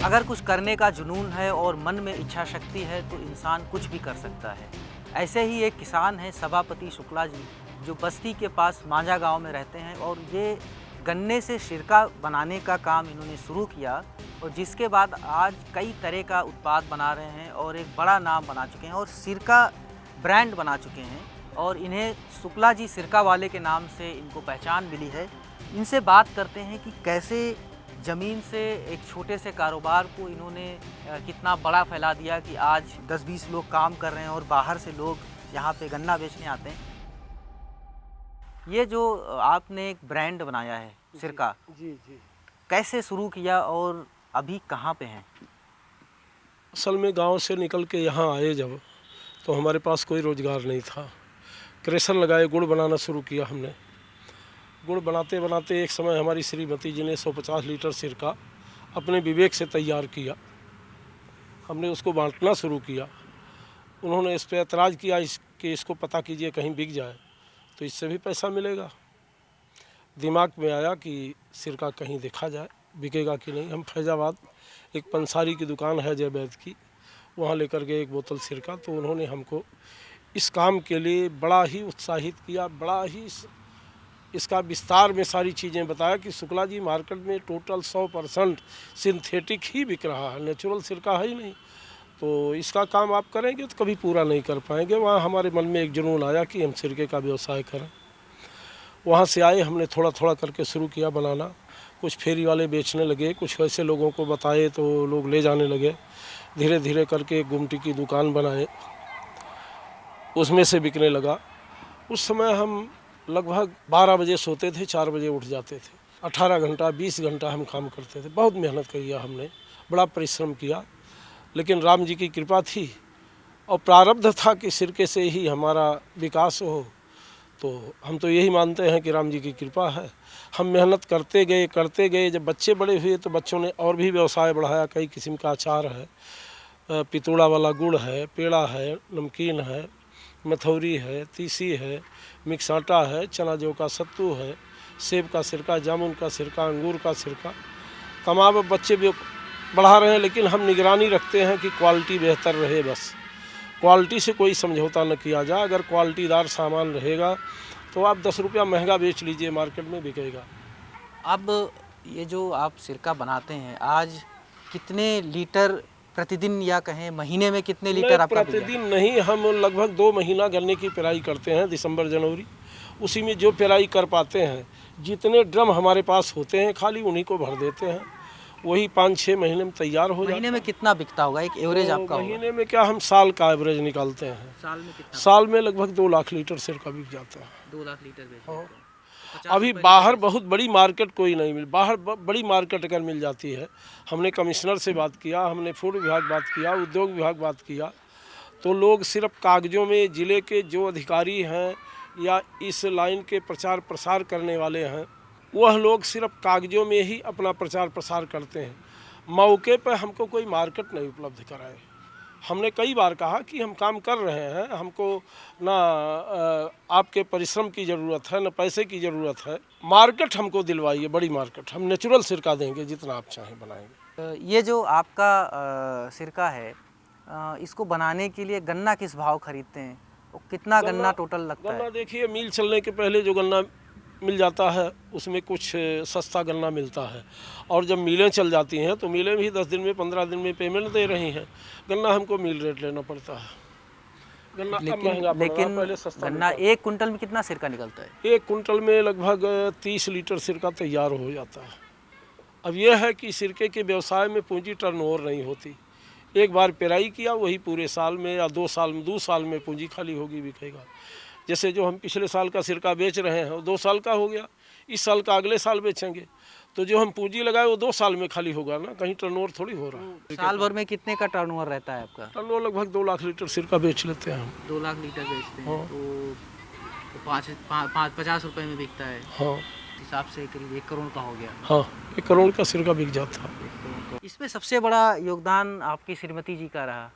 अगर कुछ करने का जुनून है और मन में इच्छा शक्ति है तो इंसान कुछ भी कर सकता है। ऐसे ही एक किसान है सभापति शुक्ला जी, जो बस्ती के पास मांझा गांव में रहते हैं और ये गन्ने से सिरका बनाने का काम इन्होंने शुरू किया और जिसके बाद आज कई तरह का उत्पाद बना रहे हैं और एक बड़ा नाम बना चुके हैं और सिरका ब्रांड बना चुके हैं और इन्हें शुक्ला जी सिरका वाले के नाम से इनको पहचान मिली है। इनसे बात करते हैं कि कैसे ज़मीन से एक छोटे से कारोबार को इन्होंने कितना बड़ा फैला दिया कि आज 10-20 लोग काम कर रहे हैं और बाहर से लोग यहाँ पे गन्ना बेचने आते हैं। ये जो आपने एक ब्रांड बनाया है सिरका, जी। कैसे शुरू किया और अभी कहाँ पे हैं? असल में गांव से निकल के यहाँ आए जब, तो हमारे पास कोई रोज़गार नहीं था। क्रेशर लगाए, गुड़ बनाना शुरू किया हमने। गुड़ बनाते बनाते एक समय हमारी श्रीमती जी ने 150 लीटर सिरका अपने विवेक से तैयार किया। हमने उसको बांटना शुरू किया। उन्होंने इस पर ऐतराज़ किया कि इसको पता कीजिए कहीं बिक जाए तो इससे भी पैसा मिलेगा। दिमाग में आया कि सिरका कहीं देखा जाए बिकेगा कि नहीं। हम फैज़ाबाद एक पंसारी की दुकान है जय वैद्य की, वहाँ लेकर गए एक बोतल सिरका। तो उन्होंने हमको इस काम के लिए बड़ा ही उत्साहित किया, बड़ा ही इसका विस्तार में सारी चीज़ें बताया कि शुक्ला जी मार्केट में टोटल 100% सिंथेटिक ही बिक रहा है, नेचुरल सिरका है ही नहीं। तो इसका काम आप करेंगे तो कभी पूरा नहीं कर पाएंगे। वहाँ हमारे मन में एक जुनून आया कि हम सिरके का व्यवसाय करें। वहाँ से आए, हमने थोड़ा थोड़ा करके शुरू किया बनाना। कुछ फेरी वाले बेचने लगे, कुछ वैसे लोगों को बताए तो लोग ले जाने लगे। धीरे धीरे करके एक गुमटी की दुकान बनाए, उसमें से बिकने लगा। उस समय हम लगभग 12 बजे सोते थे, 4 बजे उठ जाते थे। 18 घंटा 20 घंटा हम काम करते थे। बहुत मेहनत किया हमने, बड़ा परिश्रम किया, लेकिन राम जी की कृपा थी और प्रारब्ध था कि सिरके से ही हमारा विकास हो। तो हम तो यही मानते हैं कि राम जी की कृपा है। हम मेहनत करते गए। जब बच्चे बड़े हुए तो बच्चों ने और भी व्यवसाय बढ़ाया। कई किस्म का अचार है, पितूड़ा वाला गुड़ है, पेड़ा है, नमकीन है, मथौरी है, तीसी है, मिक्स आटा है, चना जौ का सत्तू है, सेब का सिरका, जामुन का सिरका, अंगूर का सिरका। तमाम बच्चे भी बढ़ा रहे हैं, लेकिन हम निगरानी रखते हैं कि क्वालिटी बेहतर रहे। बस क्वालिटी से कोई समझौता न किया जाए। अगर क्वालिटीदार सामान रहेगा तो आप 10 रुपया महंगा बेच लीजिए, मार्केट में बिकेगा। अब ये जो आप सिरका बनाते हैं, आज कितने लीटर प्रतिदिन या कहें महीने में कितने लीटर आपका बिक जाता है? प्रतिदिन नहीं, हम लगभग 2 महीना गन्ने की पेराई करते हैं, दिसंबर जनवरी। उसी में जो पेराई कर पाते हैं, जितने ड्रम हमारे पास होते हैं खाली उन्हीं को भर देते हैं। वही 5-6 महीने में तैयार हो जाता है। महीने में कितना बिकता होगा, एक एवरेज आपका होगा? महीने में क्या, हम साल का एवरेज निकालते हैं। साल में कितना? साल में लगभग 2 लाख लीटर सिरका बिक जाता है। 2 लाख लीटर बेच हाँ। देते हैं। 50 अभी रुपए बाहर लीटर बहुत बड़ी मार्केट कोई नहीं मिल, बाहर बड़ी मार्केट अगर मिल जाती है। हमने कमिश्नर से बात किया, हमने फूड विभाग बात किया, उद्योग विभाग बात किया, तो लोग सिर्फ कागज़ों में, ज़िले के जो अधिकारी हैं या इस लाइन के प्रचार प्रसार करने वाले हैं, वह लोग सिर्फ कागज़ों में ही अपना प्रचार प्रसार करते हैं। मौके पर हमको कोई मार्केट नहीं उपलब्ध कराए। हमने कई बार कहा कि हम काम कर रहे हैं, हमको ना आपके परिश्रम की ज़रूरत है, ना पैसे की ज़रूरत है। मार्केट हमको दिलवाइए, बड़ी मार्केट। हम नेचुरल सिरका देंगे, जितना आप चाहें बनाएंगे। ये जो आपका सिरका है, इसको बनाने के लिए गन्ना किस भाव खरीदते हैं? और कितना गन्ना टोटल लगता है? गन्ना देखिए, मिल चलने के पहले जो गन्ना मिल जाता है उसमें कुछ सस्ता गन्ना मिलता है, और जब मिलें चल जाती हैं तो मिलें भी 10 दिन में 15 दिन में पेमेंट दे रही हैं। गन्ना हमको मिल रेट लेना पड़ता है। गन्ना अब महंगा पड़ रहा है, पहले सस्ता गन्ना 1 कुंटल में कितना सिरका निकलता है? 1 कुंटल में लगभग 30 लीटर सिरका तैयार हो जाता है। अब यह है कि सिरके के व्यवसाय में पूंजी टर्नओवर नहीं होती। एक बार पेराई किया, वही पूरे साल में या 2 साल में पूंजी खाली होगी, बिकेगा। जैसे जो हम पिछले साल का सिरका बेच रहे हैं वो 2 साल का हो गया, इस साल का अगले साल बेचेंगे, तो जो हम पूंजी लगाए वो 2 साल में खाली होगा ना, कहीं टर्नओवर थोड़ी हो रहा है। साल भर में कितने का टर्नओवर रहता है आपका? टर्नओवर लगभग 2 लाख लीटर सिरका बेच लेते हैं हम। 2 लाख लीटर बेचते हैं। हाँ। तो 50 रुपए में बिकता है। हाँ हिसाब से करीब 1 करोड़ का हो गया। हाँ, 1 करोड़ का सिरका बिक जाता है। 1 करोड़ का। इसमें सबसे बड़ा योगदान आपकी श्रीमती जी का रहा।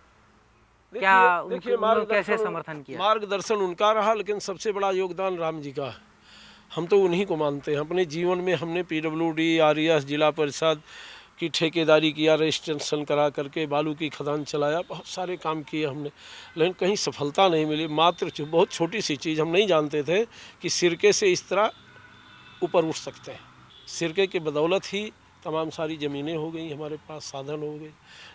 क्या देखिए, उन्होंने कैसे समर्थन किया? मार्गदर्शन उनका रहा, लेकिन सबसे बड़ा योगदान राम जी का है। हम तो उन्हीं को मानते हैं। अपने जीवन में हमने PWD, RES, जिला परिषद की ठेकेदारी किया, रजिस्ट्रेशन करा करके बालू की खदान चलाया, बहुत सारे काम किए हमने, लेकिन कहीं सफलता नहीं मिली। मात्र बहुत छोटी सी चीज़, हम नहीं जानते थे कि सिरके से इस तरह ऊपर उठ सकते हैं। सिरके की बदौलत ही तमाम सारी ज़मीनें हो गई हमारे पास, साधन हो गए।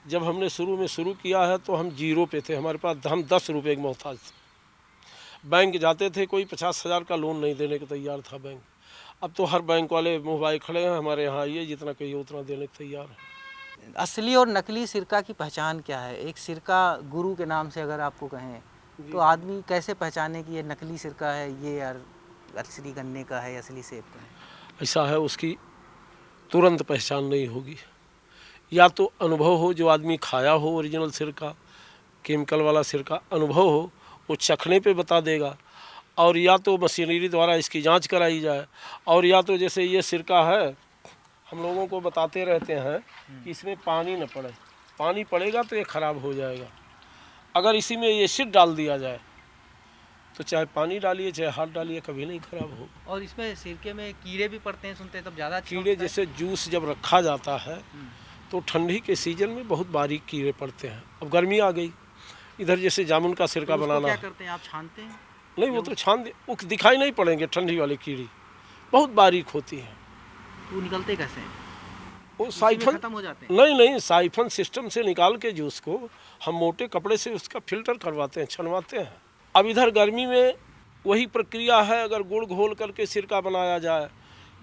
जब हमने शुरू में शुरू किया है तो हम जीरो पे थे, हमारे पास हम 10 रुपये के मोहताज थे। बैंक जाते थे, कोई 50,000 का लोन नहीं देने को तैयार था बैंक। अब तो हर बैंक वाले मुँह बाए खड़े हैं, हमारे यहाँ आइए, जितना कहिए उतना देने को तैयार है। असली और नकली सिरका की पहचान क्या है? एक सिरका गुरु के नाम से अगर आपको कहें तो आदमी कैसे पहचाने कि ये नकली सिरका है, ये यार असली गन्ने का है, असली सेब का है? ऐसा है, उसकी तुरंत पहचान नहीं होगी। या तो अनुभव हो, जो आदमी खाया हो ओरिजिनल सिरका, केमिकल वाला सिरका अनुभव हो, वो चखने पे बता देगा। और या तो मशीनरी द्वारा इसकी जांच कराई जाए, और या तो जैसे ये सिरका है, हम लोगों को बताते रहते हैं कि इसमें पानी न पड़े, पानी पड़ेगा तो ये ख़राब हो जाएगा। अगर इसी में एसिड डाल दिया जाए तो चाहे पानी डालिए चाहे हाथ डालिए, कभी नहीं ख़राब होगा। और इसमें सिरके में कीड़े भी पड़ते हैं सुनते हैं, तब ज़्यादा कीड़े जैसे जूस जब रखा जाता है तो ठंडी के सीजन में बहुत बारीक कीड़े पड़ते हैं। अब गर्मी आ गई, इधर जैसे जामुन का सिरका बनाना क्या करते हैं आप, छानते हैं? नहीं, वो तो छान दे, वो दिखाई नहीं पड़ेंगे। ठंडी वाली कीड़ी बहुत बारीक होती है। वो निकलते कैसे हैं? वो साइफन खत्म हो जाते हैं? नहीं, साइफन सिस्टम से निकाल के जूस को हम मोटे कपड़े से उसका फिल्टर करवाते हैं, छनवाते हैं। अब इधर गर्मी में वही प्रक्रिया है। अगर गुड़ घोल करके सिरका बनाया जाए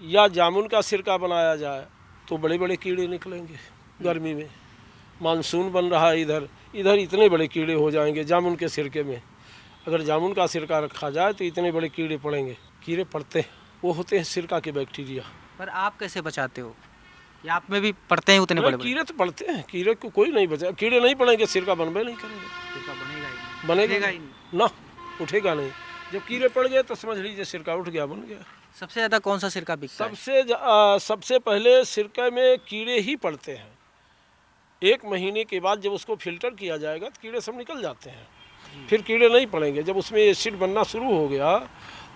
या जामुन का सिरका बनाया जाए तो बड़े बड़े कीड़े निकलेंगे गर्मी में। मानसून बन रहा है इधर इतने बड़े कीड़े हो जाएंगे जामुन के सिरके में। अगर जामुन का सिरका रखा जाए तो इतने बड़े कीड़े पड़ेंगे। कीड़े पड़ते हैं, वो होते हैं सिरका के बैक्टीरिया। पर आप कैसे बचाते हो? या आप में भी पड़ते हैं उतने बड़े? कीड़े तो पड़ते हैं, कीड़े को कोई नहीं बचा। कीड़े नहीं पड़ेंगे, सिरका बनबे नहीं करेगा। सिरका बनेगा ही नहीं ना, उठेगा नहीं। जब कीड़े पड़ गए तो समझ लीजिए सिरका उठ गया, बन गया। सबसे ज़्यादा कौन सा सिरका बिकता है? सबसे पहले सिरके में कीड़े ही पड़ते हैं। 1 महीने के बाद जब उसको फिल्टर किया जाएगा तो कीड़े सब निकल जाते हैं, फिर कीड़े नहीं पड़ेंगे। जब उसमें एसिड बनना शुरू हो गया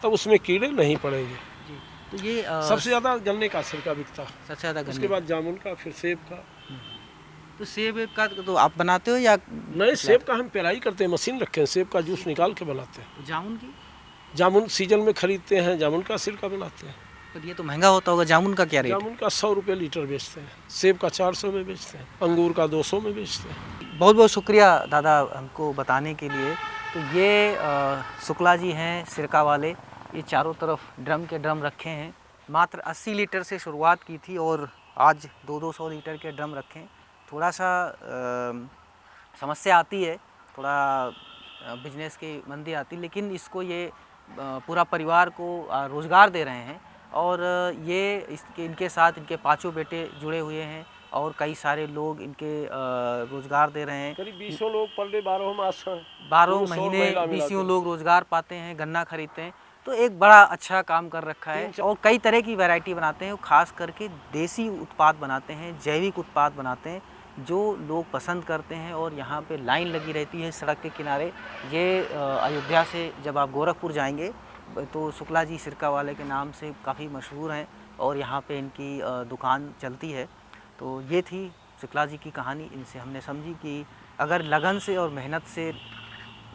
तब उसमें कीड़े नहीं पड़ेंगे। तो ये सबसे ज़्यादा गन्ने का सिरका बिकता है, सबसे ज़्यादा गन्ने। उसके बाद जामुन का, फिर सेब का। तो सेब का तो आप बनाते हो या? नहीं, सेब का हम पेराई करते हैं, मशीन रखे हैं, सेब का जूस निकाल के बनाते हैं। जामुन की? जामुन सीजन में खरीदते हैं, जामुन का सिरका बनाते हैं। पर ये तो महंगा होता होगा। जामुन का क्या रेट? जामुन का 100 रुपये लीटर बेचते हैं, सेब का 400 में बेचते हैं, अंगूर का 200 में बेचते हैं। बहुत बहुत शुक्रिया दादा हमको बताने के लिए। तो ये शुक्ला जी हैं सिरका वाले। ये चारों तरफ ड्रम के ड्रम रखे हैं। मात्र 80 लीटर से शुरुआत की थी और आज 200 लीटर के ड्रम रखे हैं। थोड़ा सा समस्या आती है, थोड़ा बिजनेस की मंदी आती, लेकिन इसको ये पूरा परिवार को रोज़गार दे रहे हैं। और ये इनके साथ इनके 5 बेटे जुड़े हुए हैं और कई सारे लोग इनके रोज़गार दे रहे हैं। करीब 20 लोग पर डे 12 मास हैं, 12 महीने 20 लोग रोज़गार पाते हैं, गन्ना खरीदते हैं। तो एक बड़ा अच्छा काम कर रखा है। और कई तरह की वैरायटी बनाते हैं, खास करके देसी उत्पाद बनाते हैं, जैविक उत्पाद बनाते हैं जो लोग पसंद करते हैं। और यहाँ पे लाइन लगी रहती है सड़क के किनारे। ये अयोध्या से जब आप गोरखपुर जाएंगे तो शुक्ला जी सिरका वाले के नाम से काफ़ी मशहूर हैं और यहाँ पे इनकी दुकान चलती है। तो ये थी शुक्ला जी की कहानी। इनसे हमने समझी कि अगर लगन से और मेहनत से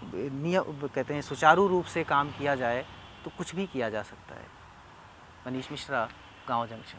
कहते हैं सुचारू रूप से काम किया जाए तो कुछ भी किया जा सकता है। मनीष मिश्रा, गाँव जंक्शन।